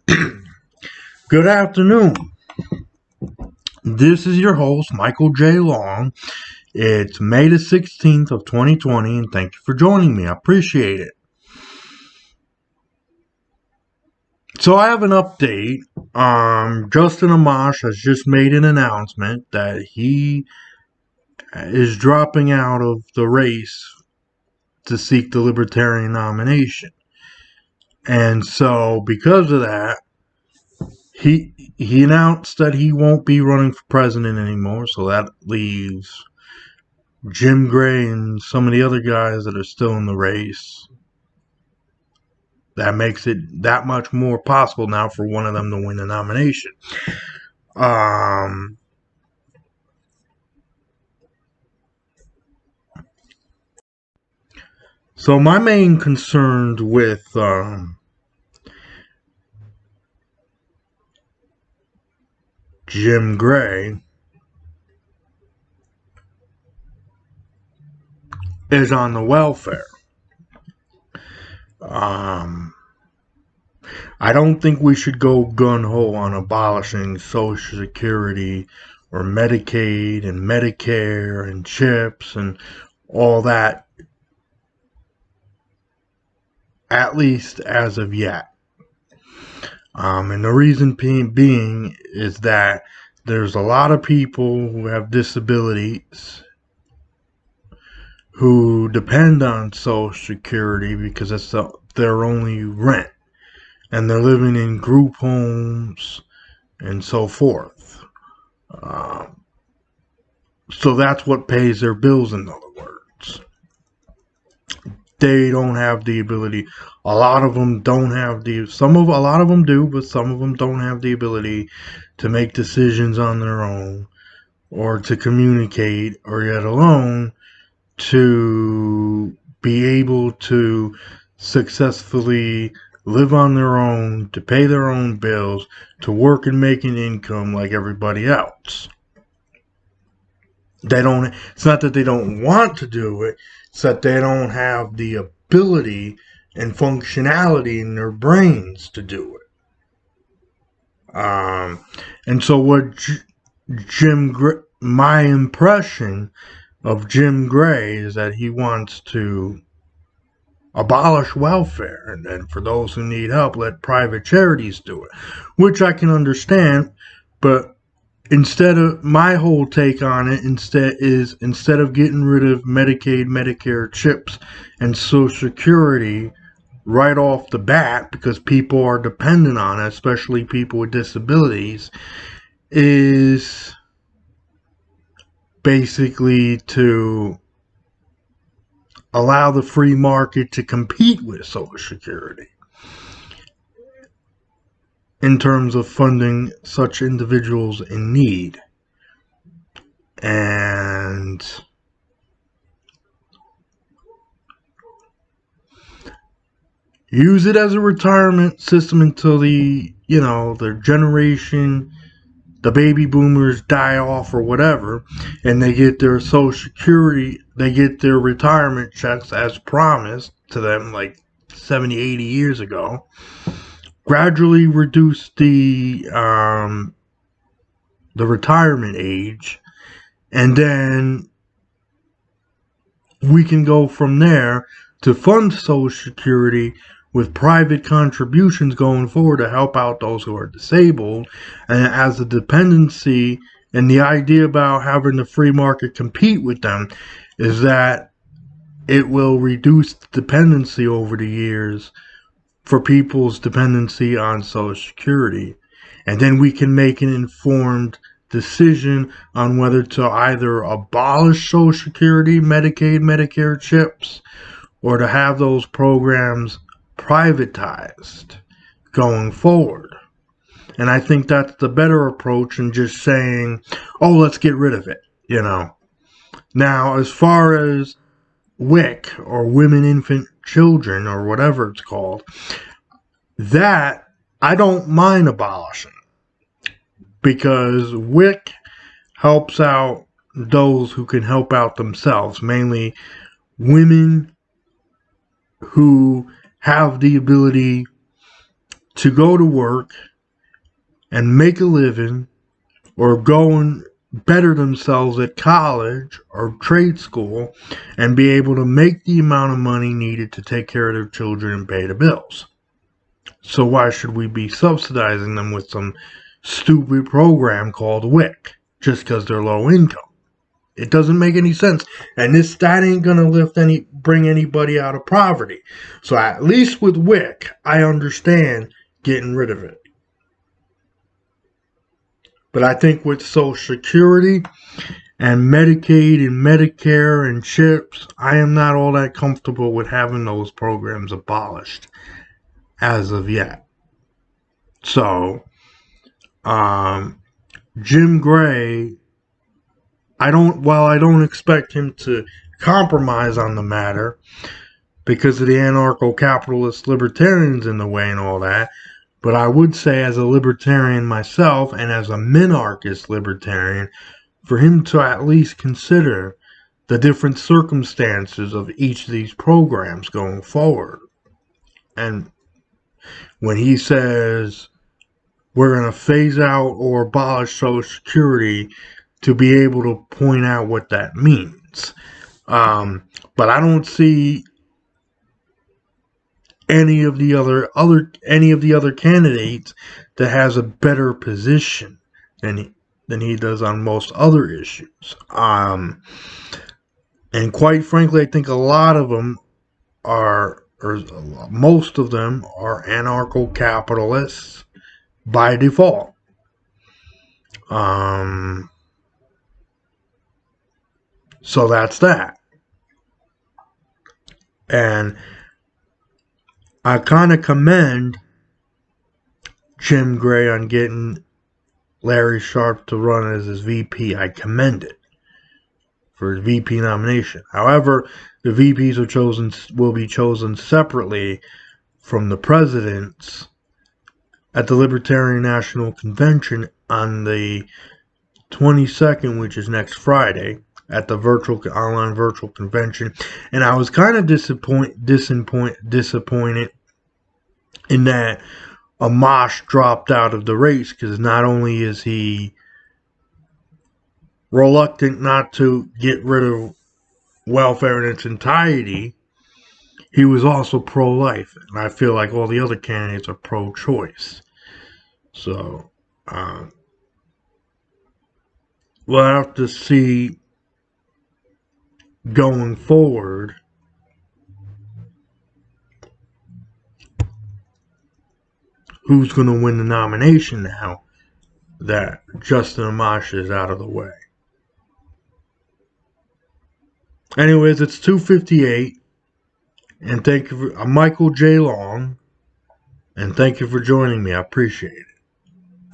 Good afternoon. This is your host, Michael J. Long. It's May the 16th of 2020, and thank you for joining me. I appreciate it. So I have an update. Justin Amahs has just made an announcement that he is dropping out of the race to seek the Libertarian nomination. And so, because of that, he announced that he won't be running for president anymore, so that leaves Jim Gray and some of the other guys that are still in the race. That makes it that much more possible now for one of them to win the nomination. So my main concern with Jim Gray is on the welfare. I don't think we should go gun-ho on abolishing Social Security or Medicaid and Medicare and CHIPS and all that, at least as of yet. And the reason being is that there's a lot of people who have disabilities who depend on Social Security because it's their only rent. And they're living in group homes and so forth. So that's what pays their bills, in other words. They don't have the ability. A lot of them don't have a lot of them do, but some of them don't have the ability to make decisions on their own or to communicate, or yet alone to be able to successfully live on their own, to pay their own bills, to work and make an income like everybody else. It's not that they don't want to do it, it's that they don't have the ability and functionality in their brains to do it. And so my impression of Jim Gray is that he wants to abolish welfare, and then for those who need help, let private charities do it, which I can understand. But my whole take on it instead of getting rid of Medicaid, Medicare, CHIPS, and Social Security right off the bat, because people are dependent on it, especially people with disabilities, is basically to allow the free market to compete with Social Security in terms of funding such individuals in need. And use it as a retirement system until their generation, the baby boomers, die off or whatever, and they get their Social Security, they get their retirement checks as promised to them like 70, 80 years ago. Gradually reduce the retirement age, and then we can go from there to fund Social Security with private contributions going forward to help out those who are disabled. And as a dependency, and the idea about having the free market compete with them is that it will reduce the dependency over the years for people's dependency on Social Security. And then we can make an informed decision on whether to either abolish Social Security, Medicaid, Medicare, CHIPS, or to have those programs privatized going forward. And I think that's the better approach than just saying, oh, let's get rid of it, Now, as far as WIC, or Women, Infant, Children, or whatever it's called, that I don't mind abolishing, because WIC helps out those who can help out themselves, mainly women who have the ability to go to work and make a living or go and better themselves at college or trade school and be able to make the amount of money needed to take care of their children and pay the bills. So why should we be subsidizing them with some stupid program called WIC just because they're low income? It doesn't make any sense. And that ain't gonna bring anybody out of poverty. So at least with WIC, I understand getting rid of it. But I think with Social Security and Medicaid and Medicare and CHIPS, I am not all that comfortable with having those programs abolished as of yet. So, Jim Gray, while I don't expect him to compromise on the matter because of the anarcho-capitalist libertarians in the way and all that, but I would say as a libertarian myself and as a minarchist libertarian, for him to at least consider the different circumstances of each of these programs going forward. And when he says we're going to phase out or abolish Social Security, to be able to point out what that means. But I don't see any of the other candidates that has a better position than he does on most other issues. And quite frankly, I think a lot of them are, or most of them are anarcho-capitalists by default. So that's that. And I kind of commend Jim Gray on getting Larry Sharpe to run as his VP. I commend it for his VP nomination. However, the VPs will be chosen separately from the presidents at the Libertarian National Convention on the 22nd, which is next Friday, at the online virtual convention. And I was kind of disappointed in that Amahs dropped out of the race, because not only is he reluctant not to get rid of welfare in its entirety, he was also pro-life. And I feel like all the other candidates are pro-choice. So, we'll have to see going forward who's going to win the nomination now that Justin Amahs is out of the way. Anyways, it's 2:58, and thank you for Michael J. Long, and thank you for joining me. I appreciate it.